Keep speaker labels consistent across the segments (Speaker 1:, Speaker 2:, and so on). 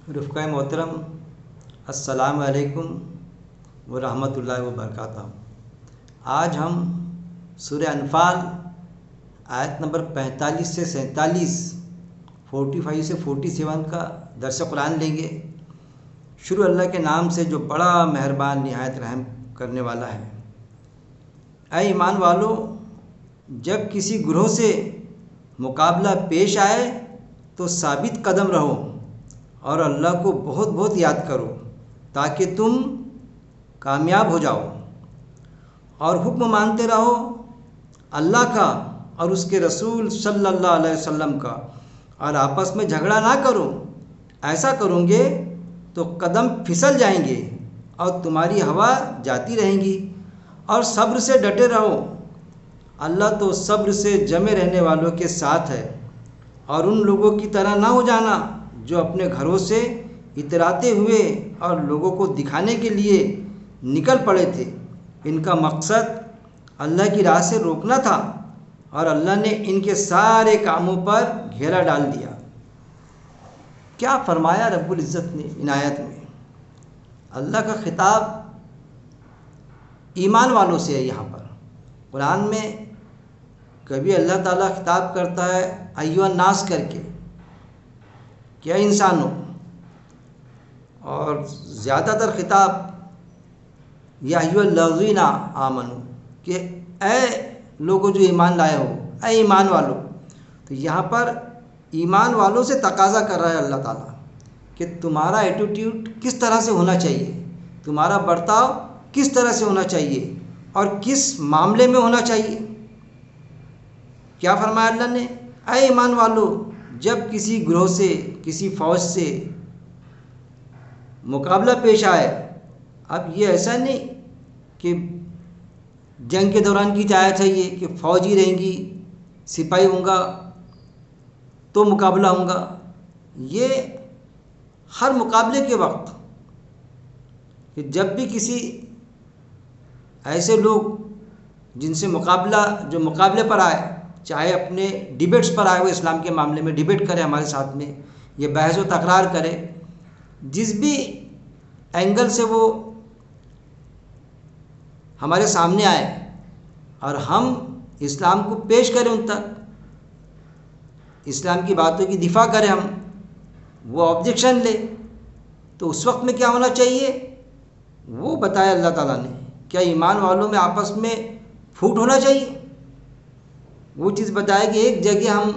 Speaker 1: رفقۂ محترم، السلام علیکم ورحمۃ اللہ وبرکاتہ۔ آج ہم سورہ انفال آیت نمبر 45 سے 47، 45 سے 47 کا درس قرآن لیں گے۔ شروع اللہ کے نام سے جو بڑا مہربان نہایت رحم کرنے والا ہے۔ اے ایمان والو، جب کسی گروہ سے مقابلہ پیش آئے تو ثابت قدم رہو اور اللہ کو بہت بہت یاد کرو تاکہ تم کامیاب ہو جاؤ، اور حکم مانتے رہو اللہ کا اور اس کے رسول صلی اللہ علیہ وسلم کا، اور آپس میں جھگڑا نہ کرو۔ ایسا کرو گے تو قدم پھسل جائیں گے اور تمہاری ہوا جاتی رہیں گی، اور صبر سے ڈٹے رہو۔ اللہ تو صبر سے جمے رہنے والوں کے ساتھ ہے، اور ان لوگوں کی طرح نہ ہو جانا جو اپنے گھروں سے اتراتے ہوئے اور لوگوں کو دکھانے کے لیے نکل پڑے تھے۔ ان کا مقصد اللہ کی راہ سے روکنا تھا، اور اللہ نے ان کے سارے کاموں پر گھیرا ڈال دیا۔ کیا فرمایا رب العزت نے ان آیت میں؟ اللہ کا خطاب ایمان والوں سے ہے۔ یہاں پر قرآن میں کبھی اللہ تعالیٰ خطاب کرتا ہے ایھا الناس کر کے، کیا انسانوں، اور زیادہ تر خطاب یا ایھا الذین آمنوا، کہ اے لوگوں جو ایمان لائے ہو، اے ایمان والو۔ تو یہاں پر ایمان والوں سے تقاضا کر رہا ہے اللہ تعالیٰ کہ تمہارا ایٹیٹیوڈ کس طرح سے ہونا چاہیے، تمہارا برتاؤ کس طرح سے ہونا چاہیے، اور کس معاملے میں ہونا چاہیے۔ کیا فرمایا اللہ نے؟ اے ایمان والو، جب کسی گروہ سے، کسی فوج سے مقابلہ پیش آئے، اب یہ ایسا نہیں کہ جنگ کے دوران کی آیت ہے یہ کہ فوجی رہیں گی، سپاہی ہوں گا تو مقابلہ ہوں گا۔ یہ ہر مقابلے کے وقت کہ جب بھی کسی ایسے لوگ جن سے جو مقابلے پر آئے، چاہے اپنے ڈیبیٹس پر آئے، وہ اسلام کے معاملے میں ڈیبیٹ کرے ہمارے ساتھ میں، یہ بحث و تکرار کرے، جس بھی اینگل سے وہ ہمارے سامنے آئے اور ہم اسلام کو پیش کریں ان تک، اسلام کی باتوں کی دفاع کریں، ہم وہ آبجیکشن لے، تو اس وقت میں کیا ہونا چاہیے وہ بتایا اللہ تعالیٰ نے۔ کیا ایمان والوں میں آپس میں پھوٹ ہونا چاہیے؟ وہ چیز بتایا کہ ایک جگہ ہم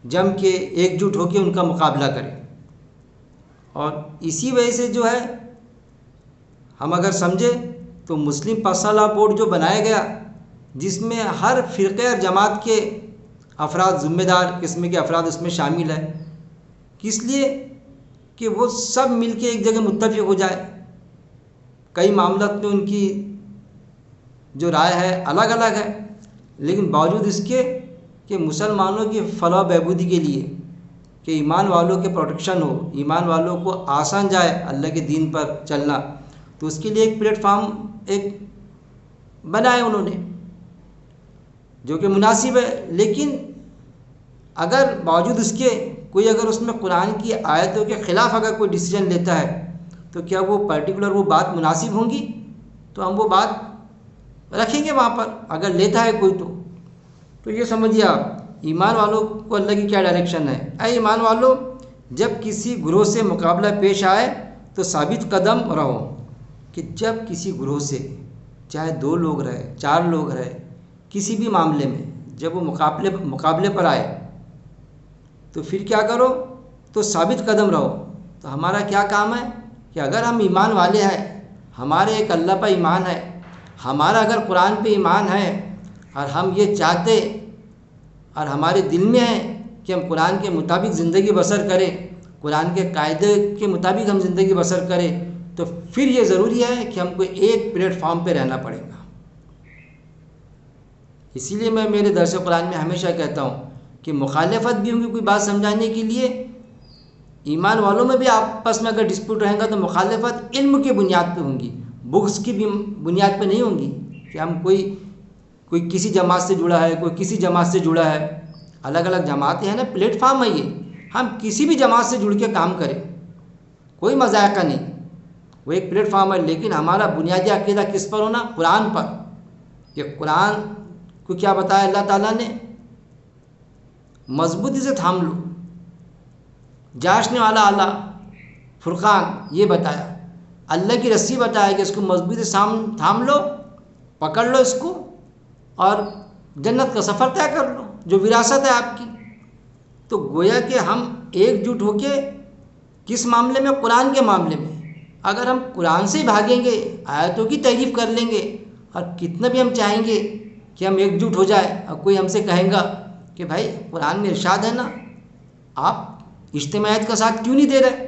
Speaker 1: جم کے ایک جٹ ہو کے ان کا مقابلہ کریں۔ اور اسی وجہ سے جو ہے ہم اگر سمجھیں تو مسلم پرسنل لاء بورڈ جو بنایا گیا، جس میں ہر فرقے اور جماعت کے افراد، ذمہ دار قسم کے افراد اس میں شامل ہیں، کس لیے کہ وہ سب مل کے ایک جگہ متفق ہو جائے۔ کئی معاملات میں ان کی جو رائے ہے الگ الگ ہے، لیکن باوجود اس کے کہ مسلمانوں کی فلاح و بہبودی کے لیے، کہ ایمان والوں کے پروٹیکشن ہو، ایمان والوں کو آسان جائے اللہ کے دین پر چلنا، تو اس کے لیے ایک پلیٹ فارم ایک بنایا انہوں نے جو کہ مناسب ہے۔ لیکن اگر باوجود اس کے کوئی اگر اس میں قرآن کی آیتوں کے خلاف اگر کوئی ڈیسیجن لیتا ہے، تو کیا وہ پرٹیکولر وہ بات مناسب ہوں گی؟ تو ہم وہ بات رکھیں گے وہاں پر اگر لیتا ہے کوئی تو یہ سمجھیے آپ ایمان والوں کو اللہ کی کیا ڈائریکشن ہے۔ اے ایمان والو، جب کسی گروہ سے مقابلہ پیش آئے تو ثابت قدم رہو۔ کہ جب کسی گروہ سے، چاہے 2 لوگ رہے، 4 لوگ رہے، کسی بھی معاملے میں جب وہ مقابلے پر آئے تو پھر کیا کرو؟ تو ثابت قدم رہو۔ تو ہمارا کیا کام ہے کہ اگر ہم ایمان والے ہیں، ہمارے ایک اللہ پر ایمان ہے، ہمارا اگر قرآن پہ ایمان ہے، اور ہم یہ چاہتے اور ہمارے دل میں ہے کہ ہم قرآن کے مطابق زندگی بسر کریں، قرآن کے قاعدے کے مطابق ہم زندگی بسر کریں، تو پھر یہ ضروری ہے کہ ہم کو ایک پلیٹ فارم پہ رہنا پڑے گا۔ اسی لیے میں میرے درس قرآن میں ہمیشہ کہتا ہوں کہ مخالفت بھی ہوگی کوئی بات سمجھانے کے لیے، ایمان والوں میں بھی آپس میں اگر ڈسپیوٹ رہے گا تو مخالفت علم کی بنیاد پہ ہوں گی، بغض کی بھی بنیاد پہ نہیں ہوں گی کہ ہم کوئی کسی جماعت سے جڑا ہے، کوئی کسی جماعت سے جڑا ہے، الگ الگ جماعتیں ہیں نا، پلیٹ فارم ہے یہ، ہم کسی بھی جماعت سے جڑ کے کام کریں، کوئی مذائقہ نہیں، وہ ایک پلیٹ فارم ہے، لیکن ہمارا بنیادی عقیدہ کس پر ہونا؟ قرآن پر، کہ قرآن کو کیا بتایا اللہ تعالیٰ نے؟ مضبوطی سے تھام لو، جاشنے والا اعلیٰ فرقان یہ بتایا، اللہ کی رسی بتایا کہ اس کو مضبوطی سے تھام لو، پکڑ لو اس کو، اور جنت کا سفر طے کر لو جو وراثت ہے آپ کی۔ تو گویا کہ ہم ایک جٹ ہو کے کس معاملے میں؟ قرآن کے معاملے میں۔ اگر ہم قرآن سے بھاگیں گے، آیتوں کی تعریف کر لیں گے، اور کتنا بھی ہم چاہیں گے کہ ہم ایک جٹ ہو جائے، اور کوئی ہم سے کہیں گا کہ بھائی قرآن میں ارشاد ہے نا، آپ اجتماعیت کا ساتھ کیوں نہیں دے رہے؟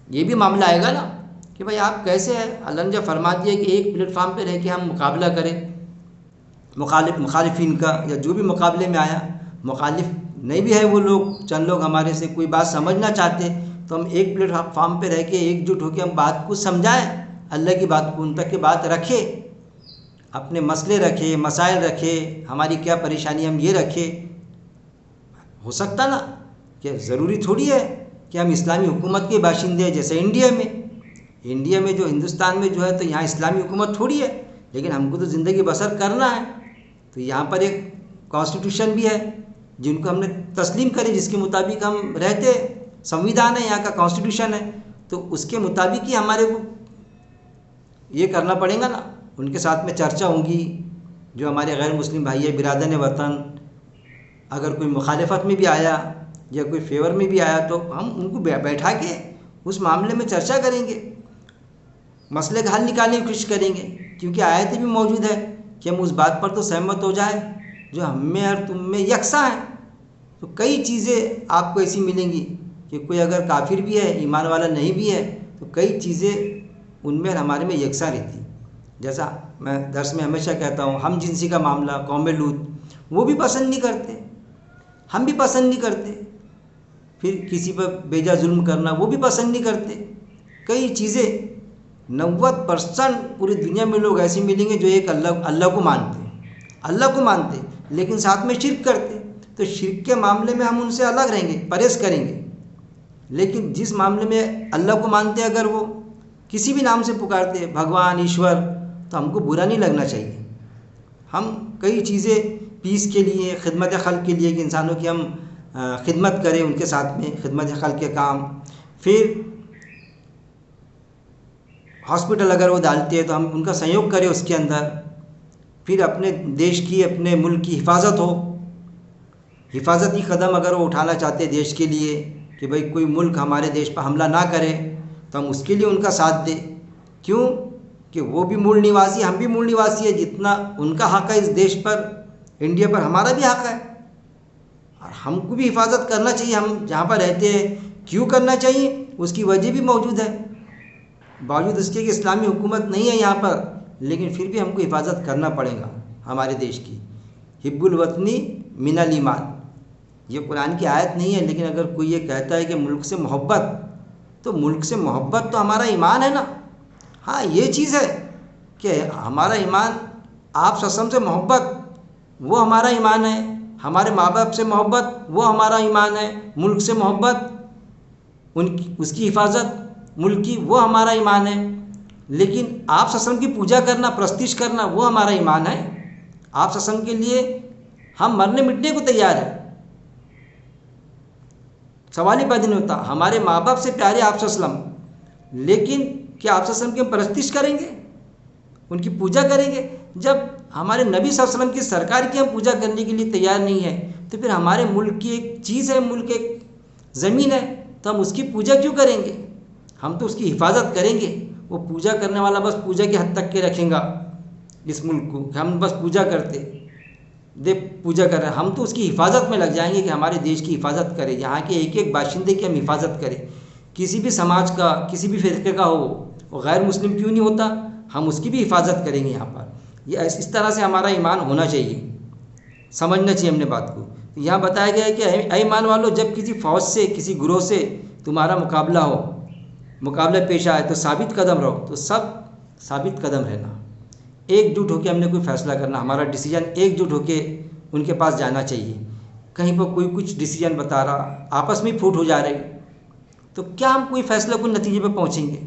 Speaker 1: یہ بھی معاملہ آئے گا نا کہ بھائی آپ کیسے ہیں؟ اللہ نے جب فرما دیا کہ ایک پلیٹ فارم پہ رہ کے ہم مقابلہ کریں مخالفین کا، یا جو بھی مقابلے میں آیا، مخالف نہیں بھی ہے وہ لوگ، چند لوگ ہمارے سے کوئی بات سمجھنا چاہتے، تو ہم ایک پلیٹ فارم پہ رہ کے ایک جٹ ہو کے ہم بات کو سمجھائیں، اللہ کی بات کو ان تک کی بات رکھے، اپنے مسئلے رکھے، مسائل رکھے، ہماری کیا پریشانی ہم یہ رکھے۔ ہو سکتا نا کہ ضروری تھوڑی ہے کہ ہم اسلامی حکومت کے باشندے ہیں، جیسے انڈیا میں جو ہندوستان میں جو ہے تو یہاں اسلامی حکومت تھوڑی ہے، لیکن ہم کو تو زندگی بسر کرنا ہے، تو یہاں پر ایک کانسٹیٹیوشن بھی ہے جن کو ہم نے تسلیم کرے، جس کے مطابق ہم رہتے، سنویدھان ہے یہاں کا، کانسٹیٹیوشن ہے، تو اس کے مطابق ہی ہمارے کو یہ کرنا پڑے گا نا۔ ان کے ساتھ میں چرچا ہوں گی، جو ہمارے غیر مسلم بھائی ہے، برادران وطن، اگر کوئی مخالفت میں بھی آیا یا کوئی فیور میں بھی آیا تو ہم ان کو بیٹھا کے اس معاملے میں چرچا کریں گے، مسئلے کا حل نکالنے کی کوشش کریں گے، کیونکہ آیتیں بھی موجود ہے کہ ہم اس بات پر تو سہمت ہو جائیں جو ہم میں اور تم میں یکساں ہے۔ تو کئی چیزیں آپ کو ایسی ملیں گی کہ کوئی اگر کافر بھی ہے، ایمان والا نہیں بھی ہے، تو کئی چیزیں ان میں اور ہمارے میں یکساں رہتی۔ جیسا میں درس میں ہمیشہ کہتا ہوں، ہم جنسی کا معاملہ، قوم لوط وہ بھی پسند نہیں کرتے، ہم بھی پسند نہیں کرتے، پھر کسی پر بیجا ظلم کرنا وہ بھی پسند نہیں کرتے۔ کئی چیزیں 90% پوری دنیا میں لوگ ایسے ملیں گے جو ایک اللہ کو مانتے لیکن ساتھ میں شرک کرتے، تو شرک کے معاملے میں ہم ان سے الگ رہیں گے، پرہیز کریں گے، لیکن جس معاملے میں اللہ کو مانتے، اگر وہ کسی بھی نام سے پکارتے، بھگوان، ایشور، تو ہم کو برا نہیں لگنا چاہیے۔ ہم کئی چیزیں پیس کے لیے، خدمت خلق کے لیے، کہ انسانوں کی ہم خدمت کریں، ان کے ساتھ میں خدمت خلق کے کام، پھر ہاسپٹل اگر وہ ڈالتے ہیں تو ہم ان کا سہیوگ کریں اس کے اندر، پھر اپنے دیش کی، اپنے ملک کی حفاظت ہو، حفاظتی قدم اگر وہ اٹھانا چاہتے ہیں دیش کے لیے، کہ بھئی کوئی ملک ہمارے دیش پر حملہ نہ کرے، تو ہم اس کے لیے ان کا ساتھ دیں۔ کیوں کہ وہ بھی مول نواسی، ہم بھی مول نواسی ہے، جتنا ان کا حق ہے اس دیش پر، انڈیا پر، ہمارا بھی حق ہے، اور ہم کو بھی حفاظت کرنا چاہیے۔ ہم جہاں پر رہتے ہیں کیوں کرنا چاہیے، اس کی وجہ بھی موجود ہے، باوجود اس کے کہ اسلامی حکومت نہیں ہے یہاں پر، لیکن پھر بھی ہم کو حفاظت کرنا پڑے گا ہمارے دیش کی۔ حب الوطنی من الایمان، یہ قرآن کی آیت نہیں ہے، لیکن اگر کوئی یہ کہتا ہے کہ ملک سے محبت، تو ملک سے محبت تو ہمارا ایمان ہے نا۔ ہاں یہ چیز ہے کہ ہمارا ایمان، آپ سسم سے محبت وہ ہمارا ایمان ہے، ہمارے ماں باپ سے محبت وہ ہمارا ایمان ہے، ملک سے محبت، اس کی حفاظت ملک کی، وہ ہمارا ایمان ہے، لیکن آپ سسم کی پوجا کرنا، پرستش کرنا، وہ ہمارا ایمان ہے۔ آپ سسم کے لیے ہم مرنے مٹنے کو تیار ہیں، سوال ہی پیدا نہیں ہوتا۔ ہمارے ماں باپ سے پیارے آپ وسلم، لیکن کیا آپ وسلم کی ہم پرستش کریں گے، ان کی پوجا کریں گے؟ جب ہمارے نبی صلی اللہ علیہ وسلم کی سرکار کی ہم پوجا کرنے کے لیے تیار نہیں ہے، تو پھر ہمارے ملک کی ایک چیز ہے، ملک ایک زمین ہے، تو ہم اس کی پوجا کیوں کریں گے؟ ہم تو اس کی حفاظت کریں گے۔ وہ پوجا کرنے والا بس پوجا کی حد تک کے رکھیں گا اس ملک کو، کہ ہم بس پوجا کرتے پوجا کر رہے ہیں، ہم تو اس کی حفاظت میں لگ جائیں گے کہ ہمارے دیش کی حفاظت کرے، یہاں کے ایک ایک باشندے کی ہم حفاظت کریں، کسی بھی سماج کا، کسی بھی فرقے کا ہو، وہ غیر مسلم کیوں نہیں ہوتا، ہم اس کی بھی حفاظت کریں گے یہاں پر۔ یہ اس طرح سے ہمارا ایمان ہونا چاہیے، سمجھنا چاہیے ہم نے بات کو۔ یہاں بتایا گیا ہے کہ اے ایمان والو، جب کسی فوج سے، کسی گروہ سے تمہارا مقابلہ ہو، مقابلہ پیش آئے، تو ثابت قدم رہو۔ تو سب ثابت قدم رہنا، ایک جٹ ہو کے ہم نے کوئی فیصلہ کرنا، ہمارا ڈیسیجن ایک جٹ ہو کے ان کے پاس جانا چاہیے۔ کہیں پر کوئی کچھ ڈیسیجن بتا رہا، آپس میں پھوٹ ہو جا رہی، تو کیا ہم کوئی فیصلہ کوئی نتیجے پہ پہنچیں گے؟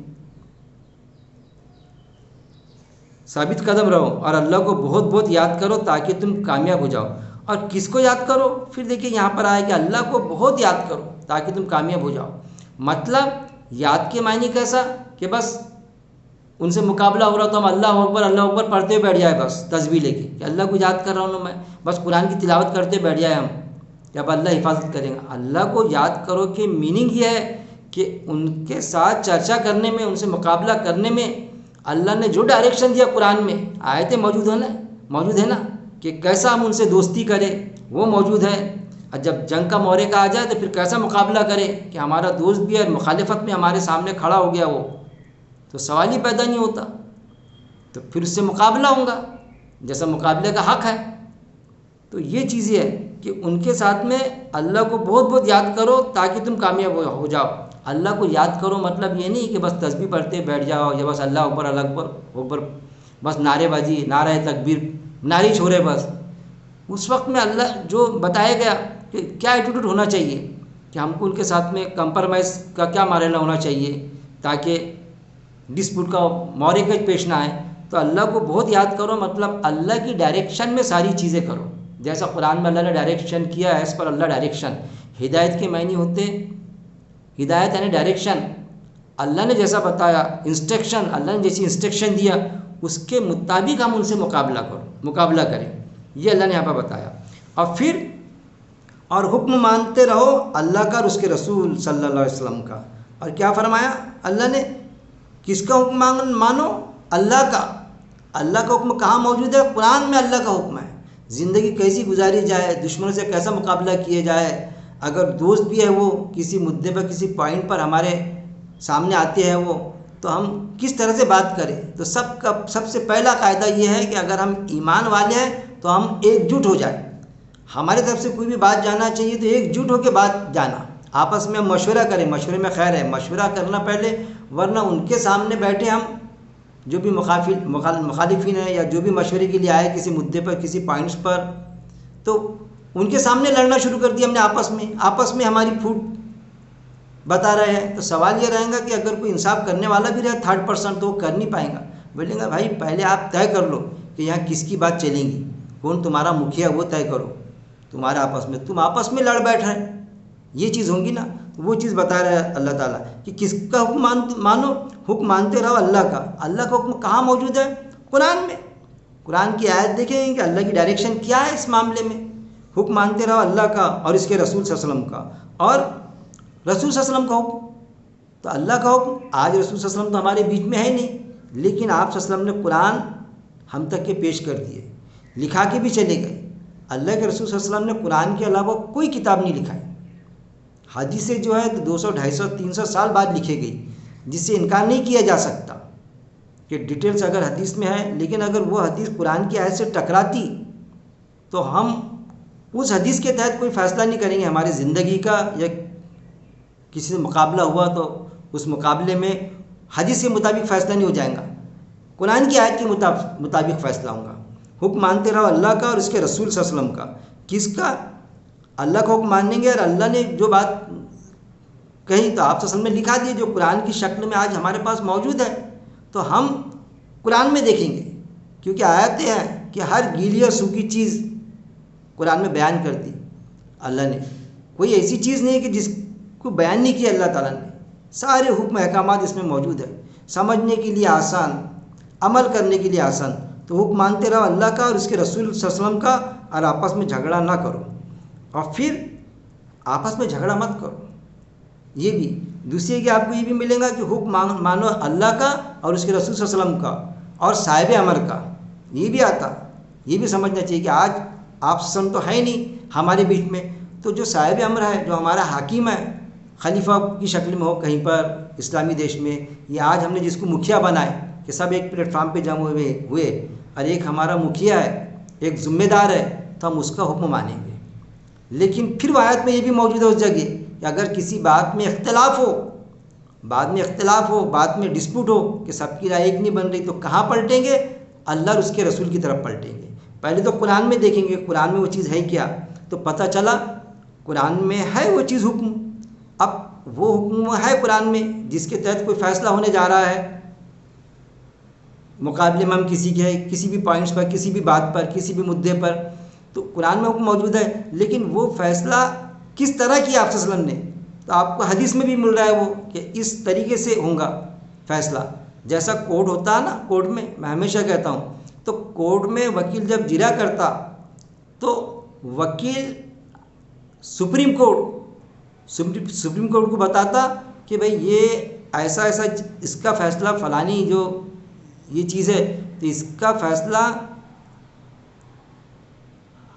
Speaker 1: ثابت قدم رہو اور اللہ کو بہت بہت یاد کرو تاکہ تم کامیاب ہو جاؤ۔ اور کس کو یاد کرو؟ پھر دیکھیے یہاں پر آئے کہ اللہ کو بہت یاد کرو تاکہ تم کامیاب ہو جاؤ۔ مطلب یاد کے معنی کیسا کہ بس ان سے مقابلہ ہو رہا تو ہم اللہ اکبر پڑھتے ہوئے بیٹھ جائے، بس تسبیح لے کے کہ اللہ کو یاد کر رہا ہوں میں، بس قرآن کی تلاوت کرتے بیٹھ جائے ہم کہ اب اللہ حفاظت کریں گا۔ اللہ کو یاد کرو کہ میننگ یہ ہے کہ ان کے ساتھ چرچا کرنے میں، ان سے مقابلہ کرنے میں اللہ نے جو ڈائریکشن دیا قرآن میں، آیتیں موجود ہے نا کہ کیسا ہم ان سے دوستی کریں، وہ موجود ہے۔ اور جب جنگ کا موقع آ جائے تو پھر کیسا مقابلہ کرے کہ ہمارا دوست بھی ہے، مخالفت میں ہمارے سامنے کھڑا ہو گیا وہ، تو سوال ہی پیدا نہیں ہوتا، تو پھر اس سے مقابلہ ہوں گا جیسا مقابلے کا حق ہے۔ تو یہ چیزیں ہے کہ ان کے ساتھ میں اللہ کو بہت بہت یاد کرو تاکہ تم کامیاب ہو جاؤ۔ اللہ کو یاد کرو مطلب یہ نہیں کہ بس تسبیح پڑھتے بیٹھ جاؤ یا بس اللہ اکبر بس نعرے بازی، نعرہ تکبیر، نعرے چھوڑے بس۔ اس وقت میں اللہ جو بتایا گیا کہ کیا ایٹیٹیوڈ ہونا چاہیے، کہ ہم کو ان کے ساتھ میں کمپرمائز کا کیا معاملہ ہونا چاہیے تاکہ ڈسپیوٹ کا موقع پیش نہ آئے۔ تو اللہ کو بہت یاد کرو مطلب اللہ کی ڈائریکشن میں ساری چیزیں کرو، جیسا قرآن میں اللہ نے ڈائریکشن کیا ہے، اس پر اللہ ڈائریکشن۔ ہدایت کے معنی ہوتے، ہدایت یعنی ڈائریکشن، اللہ نے جیسا بتایا، انسٹرکشن، اللہ نے جیسی انسٹرکشن دیا اس کے مطابق ہم ان سے مقابلہ کریں، یہ اللہ نے یہاں پر بتایا۔ اور پھر اور حکم مانتے رہو اللہ کا اور اس کے رسول صلی اللہ علیہ وسلم کا۔ اور کیا فرمایا اللہ نے؟ کس کا حکم مانو؟ اللہ کا۔ اللہ کا حکم کہاں موجود ہے؟ قرآن میں اللہ کا حکم ہے۔ زندگی کیسی گزاری جائے، دشمنوں سے کیسا مقابلہ کیے جائے، اگر دوست بھی ہے وہ کسی مدعے پر کسی پوائنٹ پر ہمارے سامنے آتے ہیں وہ، تو ہم کس طرح سے بات کریں؟ تو سب سے پہلا قاعدہ یہ ہے کہ اگر ہم ایمان والے ہیں تو ہم ایک جٹ ہو جائیں۔ ہمارے طرف سے کوئی بھی بات جاننا چاہیے تو ایک جٹ ہو کے بات جانا، آپس میں مشورہ کریں، مشورے میں خیر ہے، مشورہ کرنا پہلے، ورنہ ان کے سامنے بیٹھے ہم جو بھی مخالفین ہیں یا جو بھی مشورے کے لیے آئے کسی مدعے پر کسی پوائنٹس پر، تو ان کے سامنے لڑنا شروع کر دیا ہم نے، آپس میں ہماری پھوٹ بتا رہے ہیں۔ تو سوال یہ رہے گا کہ اگر کوئی انصاف کرنے والا بھی رہے تھرڈ پرسن تو وہ کر نہیں پائے گا، بولے گا بھائی پہلے آپ طے کر لو کہ یہاں کس کی بات چلیں گی، کون تمہارا مکھیا وہ طے کرو، تمہارا تم آپس میں لڑ بیٹھ رہے ہیں، یہ چیز ہوگی نا۔ وہ چیز بتا رہا ہے اللہ تعالیٰ کہ کس کا حکم مانو، حکم مانتے رہو اللہ کا۔ اللہ کا حکم کہاں موجود ہے؟ قرآن میں۔ قرآن کی آیت دیکھیں گے کہ اللہ کی ڈائریکشن کیا ہے اس معاملے میں۔ حکم مانتے رہو اللہ کا اور اس کے رسول صلی اللہ علیہ وسلم کا، اور رسول صلی اللہ علیہ وسلم کا حکم تو اللہ کا حکم۔ آج رسول صلی اللہ علیہ وسلم تو ہمارے بیچ میں ہے نہیں، لیکن آپ صلی اللہ علیہ وسلم نے قرآن ہم تک کے پیش کر دیے، لکھا کے بھی چلے گئے۔ اللہ کے رسول صلی اللہ علیہ وسلم نے قرآن کے علاوہ کوئی کتاب نہیں لکھائی۔ حدیثیں جو ہے 200 250 300 سال بعد لکھے گئی، جس سے انکار نہیں کیا جا سکتا کہ ڈیٹیلز اگر حدیث میں ہے، لیکن اگر وہ حدیث قرآن کی آیت سے ٹکراتی تو ہم اس حدیث کے تحت کوئی فیصلہ نہیں کریں گے ہماری زندگی کا، یا کسی سے مقابلہ ہوا تو اس مقابلے میں حدیث کے مطابق فیصلہ نہیں ہو جائے گا، قرآن کی آیت کے مطابق فیصلہ ہوگا۔ حکم مانتے رہو اللہ کا اور اس کے رسول صلی اللہ علیہ وسلم کا۔ کس کا؟ اللہ کا حکم مانیں گے، اور اللہ نے جو بات کہی تو آپ صلی اللہ علیہ وسلم نے لکھا دی، جو قرآن کی شکل میں آج ہمارے پاس موجود ہے، تو ہم قرآن میں دیکھیں گے، کیونکہ آیتیں ہیں کہ ہر گیلی اور سوکھی چیز قرآن میں بیان کر دی اللہ نے۔ کوئی ایسی چیز نہیں ہے کہ جس کو بیان نہیں کیا اللہ تعالیٰ نے، سارے حکم احکامات اس میں موجود ہے، سمجھنے کے لیے آسان، عمل کرنے کے لیے آسان۔ تو حکم مانتے رہو اللہ کا اور اس کے رسول صلی اللہ علیہ وسلم کا، اور آپس میں جھگڑا نہ کرو، اور پھر آپس میں جھگڑا مت کرو۔ یہ بھی دوسری کہ آپ کو یہ بھی ملے گا کہ حکم مانو اللہ کا اور اس کے رسول صلی اللہ علیہ وسلم کا، اور صاحب امر کا، یہ بھی آتا۔ یہ بھی سمجھنا چاہیے کہ آج آپ سن تو ہے نہیں ہمارے بیچ میں، تو جو صاحب امر ہے، جو ہمارا حاکم ہے، خلیفہ کی شکل میں ہو کہیں پر اسلامی دیش میں، یا آج ہم نے جس کو مکھیا بنائے کہ سب ایک پلیٹ فارم پہ جمع ہوئے اور ایک ہمارا مکھیا ہے، ایک ذمہ دار ہے، تو ہم اس کا حکم مانیں گے۔ لیکن پھر وہ آیت میں یہ بھی موجود ہے اس جگہ کہ اگر کسی بات میں اختلاف ہو، بات میں ڈسپیوٹ ہو کہ سب کی رائے ایک نہیں بن رہی، تو کہاں پلٹیں گے؟ اللہ اور اس کے رسول کی طرف پلٹیں گے۔ پہلے تو قرآن میں دیکھیں گے قرآن میں وہ چیز ہے کیا، تو پتہ چلا قرآن میں ہے وہ چیز حکم، اب وہ حکم ہے قرآن میں جس کے تحت کوئی فیصلہ ہونے جا رہا ہے، مقابلے میں ہم کسی کے کسی بھی پوائنٹس پر، کسی بھی بات پر، کسی بھی مدعے پر، تو قرآن میں حکم موجود ہے، لیکن وہ فیصلہ کس طرح کیا آپ صلی اللہ علیہ وسلم نے، تو آپ کو حدیث میں بھی مل رہا ہے وہ کہ اس طریقے سے ہوگا فیصلہ، جیسا کورٹ ہوتا ہے نا، کورٹ میں ہمیشہ کہتا ہوں، تو کورٹ میں وکیل جب جرا کرتا تو وکیل سپریم کورٹ کو بتاتا کہ بھئی یہ ایسا ایسا اس کا فیصلہ فلانی جو یہ چیز ہے، تو اس کا فیصلہ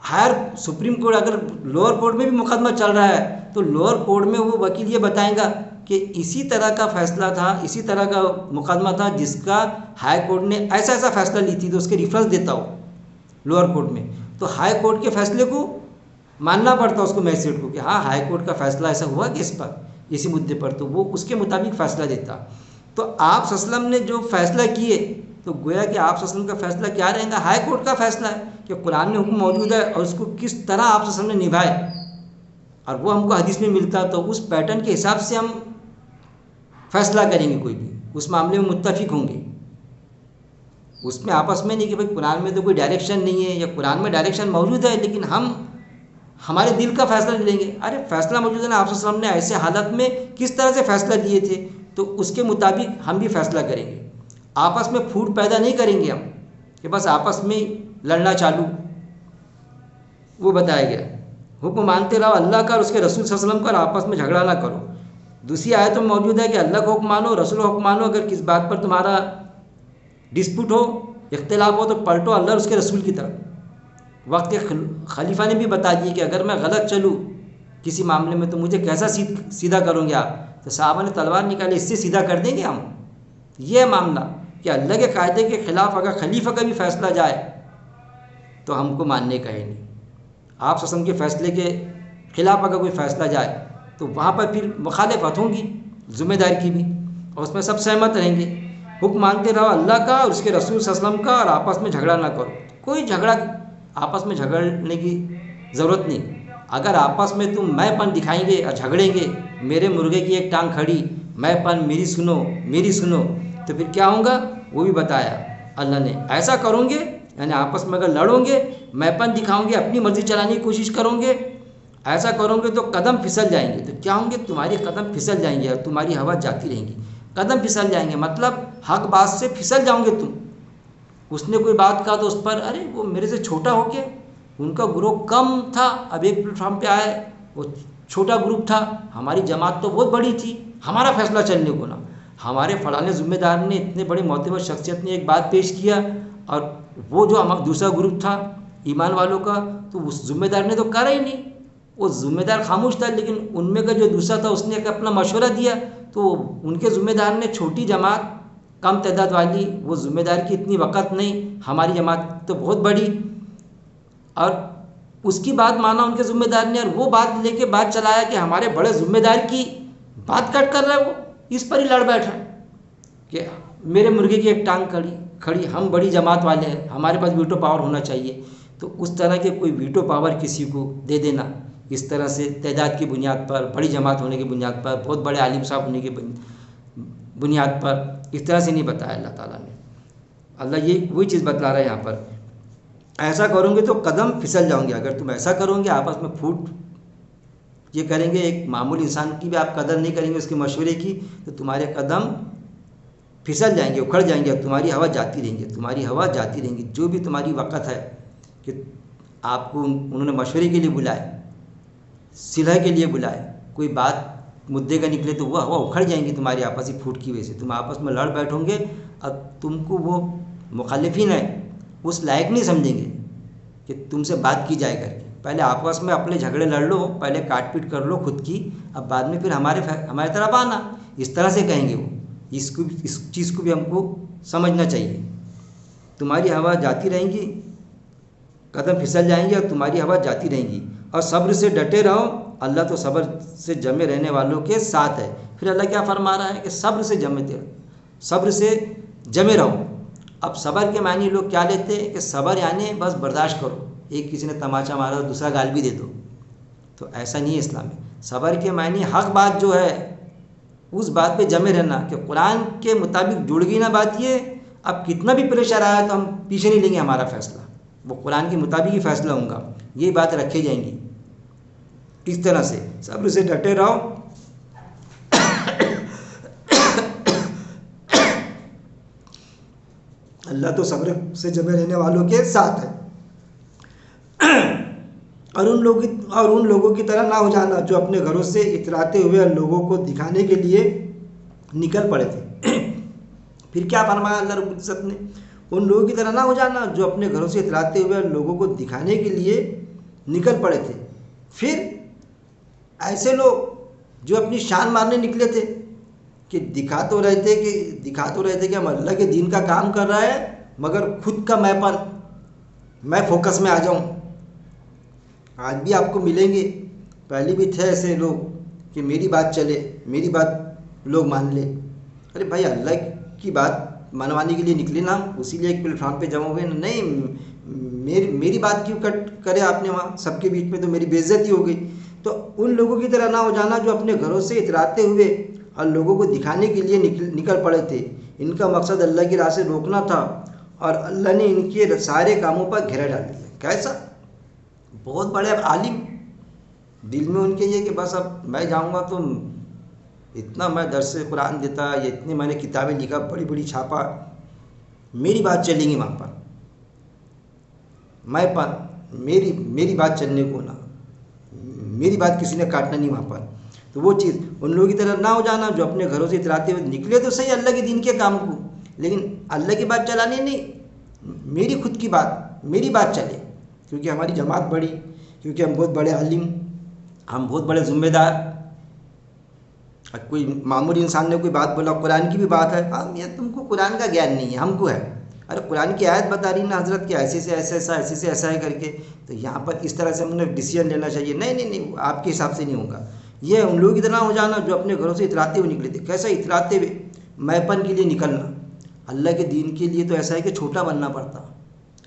Speaker 1: ہائر سپریم کورٹ، اگر لوور کورٹ میں بھی مقدمہ چل رہا ہے تو لوور کورٹ میں وہ وکیل یہ بتائیں گا کہ اسی طرح کا فیصلہ تھا، اسی طرح کا مقدمہ تھا جس کا ہائی کورٹ نے ایسا ایسا فیصلہ لی تھی، تو اس کے ریفرنس دیتا ہو لوور کورٹ میں، تو ہائی کورٹ کے فیصلے کو ماننا پڑتا اس کو میجسٹریٹ کو کہ ہاں ہائی کورٹ کا فیصلہ ایسا ہوا کہ اس پر اسی مدعے پر، تو وہ اس کے مطابق فیصلہ دیتا۔ تو آپ صلی اللہ علیہ وسلم نے جو فیصلہ کیے تو گویا کہ آپ صلی اللہ علیہ وسلم کا فیصلہ کیا رہے گا، ہائی کورٹ کا فیصلہ ہے کہ قرآن میں حکم موجود ہے اور اس کو کس طرح آپ صلی اللہ علیہ وسلم نے نبھائے، اور وہ ہم کو حدیث میں ملتا، تو اس پیٹرن کے حساب سے ہم فیصلہ کریں گے، کوئی بھی اس معاملے میں متفق ہوں گے، اس میں آپس میں نہیں کہ بھائی قرآن میں تو کوئی ڈائریکشن نہیں ہے یا قرآن میں ڈائریکشن موجود ہے لیکن ہم ہمارے دل کا فیصلہ نہیں لیں گے، ارے فیصلہ موجود ہے نا، آپ صلی اللہ علیہ وسلم نے ایسے حالت میں کس طرح سے فیصلہ دیے تھے تو اس کے مطابق ہم بھی فیصلہ کریں گے، آپس میں پھوٹ پیدا نہیں کریں گے ہم کہ بس آپس میں لڑنا چالو، وہ بتایا گیا حکم مانتے رہو اللہ کا اور اس کے رسول صلی اللہ علیہ وسلم کا، اور آپس میں جھگڑا نہ کرو۔ دوسری آیت میں موجود ہے کہ اللہ کو حکم مانو، رسول کو حکم مانو، اگر کس بات پر تمہارا ڈسپوٹ ہو، اختلاف ہو، تو پلٹو اللہ اور اس کے رسول کی طرف۔ وقت خلیفہ نے بھی بتا دیا کہ اگر میں غلط چلوں کسی معاملے میں تو مجھے کیسا سیدھا کروں گے آپ، تو صحابہ نے تلوار نکالی، اس سے سیدھا کر دیں گے ہم، یہ معاملہ کہ اللہ کے قاعدے کے خلاف اگر خلیفہ کا بھی فیصلہ جائے تو ہم کو ماننے کا ہے نہیں، آپ صلی اللہ علیہ وسلم کے فیصلے کے خلاف اگر کوئی فیصلہ جائے تو وہاں پر پھر مخالفت ہوں گی ذمہ داری کی بھی، اور اس میں سب سہمت رہیں گے۔ حکم مانتے رہو اللہ کا اور اس کے رسول صلی اللہ علیہ وسلم کا، اور آپس میں جھگڑا نہ کرو، کوئی جھگڑا آپس میں جھگڑنے کی ضرورت نہیں، اگر آپس میں تم میں پن دکھائیں گے اور جھگڑیں گے، میرے مرغے کی ایک ٹانگ کھڑی، میں پن میری سنو، تو پھر کیا ہوگا وہ بھی بتایا اللہ نے، ایسا کرو گے یعنی آپس میں اگر لڑو گے، میں پن دکھاؤں گے، اپنی مرضی چلانے کی کوشش کرو گے، ایسا کرو گے تو قدم پھسل جائیں گے، تو کیا ہوں گے تمہاری قدم پھسل جائیں گے اور تمہاری ہوا جاتی رہیں گی، قدم پھسل جائیں گے مطلب حق بات سے پھسل جاؤ گے تم، اس نے کوئی بات کہا تو اس پر ارے وہ میرے سے چھوٹا ہو کے، ان کا گروہ کم تھا، اب ایک پلیٹ فارم پہ آئے، وہ چھوٹا گروپ تھا، ہماری جماعت تو بہت بڑی تھی، ہمارا فیصلہ چلنے کو نا، ہمارے فلانے ذمہ دار نے، اتنے بڑے معتبر شخصیت نے ایک بات پیش کیا، اور وہ جو ہمارا دوسرا گروپ تھا ایمان والوں کا، تو اس ذمہ دار نے تو کرا ہی نہیں، وہ ذمہ دار خاموش تھا، لیکن ان میں کا جو دوسرا تھا اس نے ایک اپنا مشورہ دیا، تو ان کے ذمہ دار نے، چھوٹی جماعت کم تعداد والی، وہ ذمہ دار کی اتنی وقت نہیں، ہماری جماعت تو بہت بڑی، اور اس کی بات مانا ان کے ذمہ دار نے، اور وہ بات لے کے بات چلایا کہ ہمارے بڑے ذمہ دار کی بات کٹ کر رہا ہے، وہ اس پر ہی لڑ بیٹھا کہ میرے مرغے کی ایک ٹانگ کھڑی، ہم بڑی جماعت والے ہیں، ہمارے پاس ویٹو پاور ہونا چاہیے، تو اس طرح کے کوئی ویٹو پاور کسی کو دے دینا اس طرح سے تعداد کی بنیاد پر، بڑی جماعت ہونے کی بنیاد پر، بہت بڑے عالم صاحب ہونے کی بنیاد پر، اس طرح سے نہیں بتایا اللہ تعالیٰ نے، اللہ یہ وہی چیز بتلا رہا ہے یہاں پر، ایسا کرو گے تو قدم پھسل جاؤں گے، اگر تم ایسا کرو گے آپس میں پھوٹ یہ کریں گے، ایک معمولی انسان کی بھی آپ قدر نہیں کریں گے اس کے مشورے کی، تو تمہارے قدم پھسل جائیں گے، اکھڑ جائیں گے، اور تمہاری ہوا جاتی رہیں گی، جو بھی تمہاری وقت ہے کہ آپ کو انہوں نے مشورے کے لیے بلائے، صلح کے لیے بلائے، کوئی بات مدعے کا نکلے تو وہ ہوا اکھڑ جائیں گی تمہاری آپسی پھوٹ کی وجہ سے، تم آپس میں لڑ بیٹھو گے، اب تم کو وہ مخالفین ہیں اس لائق نہیں سمجھیں گے کہ تم سے بات کی جائے کر کے، پہلے آپس میں اپنے جھگڑے لڑ لو، پہلے کاٹ پیٹ کر لو خود کی، اب بعد میں پھر ہمارے طرف آنا، اس طرح سے کہیں گے وہ، اس چیز کو بھی ہم کو سمجھنا چاہیے، تمہاری ہوا جاتی رہیں گی، قدم پھسل جائیں گے اور تمہاری ہوا جاتی رہیں گی، اور صبر سے ڈٹے رہو، اللہ تو صبر سے جمے رہنے والوں کے ساتھ ہے۔ پھر اللہ کیا فرما رہا ہے کہ صبر سے جمے رہو۔ اب صبر کے معنی لوگ کیا لیتے ہیں کہ صبر یعنی بس برداشت کرو، ایک کسی نے تماچا مارا دوسرا گال بھی دے دو، تو ایسا نہیں ہے اسلام میں. صبر کے معنی حق بات جو ہے اس بات پہ جمے رہنا کہ قرآن کے مطابق جڑ گئی نا بات. یہ اب کتنا بھی پریشر آیا تو ہم پیچھے نہیں لیں گے ہمارا فیصلہ, وہ قرآن کے مطابق ہی فیصلہ ہوگا. یہ بات رکھی جائیں گی. کس طرح سے صبر سے ڈٹے رہو. اللہ تو صبر سے جمے رہنے والوں کے ساتھ ہے. اور ان لوگوں کی طرح نہ ہو جانا جو اپنے گھروں سے اتراتے ہوئے لوگوں کو دکھانے کے لیے نکل پڑے تھے. پھر کیا فرمایا اللہ رب العزت نے؟ ان لوگوں کی طرح نہ ہو جانا جو اپنے گھروں سے اتراتے ہوئے لوگوں کو دکھانے کے لیے نکل پڑے تھے. پھر ایسے لوگ جو اپنی شان مارنے نکلے تھے کہ دکھا تو رہے تھے کہ ہم اللہ کے دین کا کام کر رہا ہے, مگر خود کا میں فوکس میں آ جاؤں. آج بھی آپ کو ملیں گے, پہلے بھی تھے ایسے لوگ کہ میری بات چلے, میری بات لوگ مان لے. ارے بھائی اللہ کی بات منوانے کے لیے نکلے نا ہم, اسی لیے ایک پلیٹ فارم پہ جمع ہوئے. نہیں, میری بات کیوں کٹ کرے آپ نے وہاں سب کے بیچ میں, تو میری بے عزتی ہو گئی. تو ان لوگوں کی طرح نہ ہو جانا جو اپنے گھروں سے اتراتے ہوئے اور لوگوں کو دکھانے کے لیے نکل پڑے تھے. ان کا مقصد اللہ کی راہ سے روکنا تھا اور اللہ نے ان کے سارے کاموں پر گھیرا ڈال دیا. کیسا بہت بڑے عالم, دل میں ان کے یہ کہ بس اب میں جاؤں گا تو اتنا میں درس قرآن دیتا, یا اتنے میں نے کتابیں لکھا بڑی بڑی چھاپا, میری بات چلیں گی وہاں پر, میری بات چلنے کو نہ, میری بات کسی نے کاٹنا نہیں وہاں پر. تو وہ چیز ان لوگوں کی طرح نہ ہو جانا جو اپنے گھروں سے اتراتے ہوئے نکلے تو صحیح اللہ کے دین کے کام کو, لیکن اللہ کی بات چلانے نہیں, میری خود کی بات, میری بات چلے. کیونکہ ہماری جماعت بڑی, کیونکہ ہم بہت بڑے عالم, ہم بہت بڑے ذمہ دار. کوئی معمولی انسان نے کوئی بات بولا, قرآن کی بھی بات ہے, یہ تم کو قرآن کا گیان نہیں ہے, ہم کو ہے. ارے قرآن کی آیت بتا رہی نا حضرت کہ ایسے سے ایسا ہے کر کے, تو یہاں پر اس طرح سے ہم نے ڈیسیژن لینا چاہیے. نہیں, آپ کے حساب سے نہیں ہوگا. یہ ان لوگوں کی طرح ہو جانا جو اپنے گھروں سے اتراتے ہوئے نکلے تھے. کیسا اتراتے ہوئے؟ میپن کے لیے نکلنا. اللہ کے دین کے لیے تو ایسا ہے کہ چھوٹا بننا پڑتا.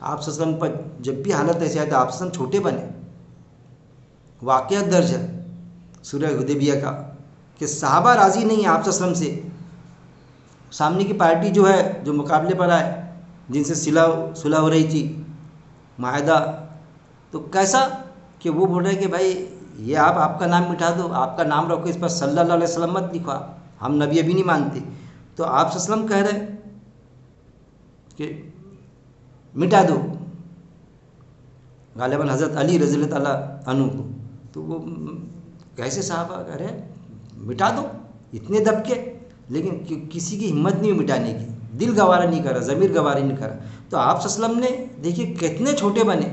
Speaker 1: آپ صلی اللہ علیہ وسلم پر جب بھی حالت ایسی آئی تو آپ صلی اللہ علیہ وسلم چھوٹے بنے. واقعہ درج ہے سورہ حدیبیہ کا کہ صحابہ راضی نہیں ہیں آپ صلی اللہ علیہ وسلم سے. سامنے کی پارٹی جو ہے, جو مقابلے پر آئے, جن سے صلح ہو رہی تھی, معاہدہ, تو کیسا کہ وہ بول رہے کہ بھائی یہ آپ کا نام مٹا دو, آپ کا نام رکھو, اس پر صلی اللہ علیہ وسلم مت لکھو, ہم نبی ابھی نہیں مانتے. تو آپ صلی اللہ علیہ وسلم کہہ رہے کہ مٹا دو غالباً حضرت علی رضی اللہ تعالیٰ عنہ کو. تو وہ کیسے صحابہ کہہ رہے مٹا دو, اتنے دب کے, لیکن کسی کی ہمت نہیں مٹانے کی, دل گوارا نہیں کرا, ضمیر گوارا نہیں کرا. تو آپ صلی اللہ علیہ وسلم نے دیکھیے کتنے چھوٹے بنے,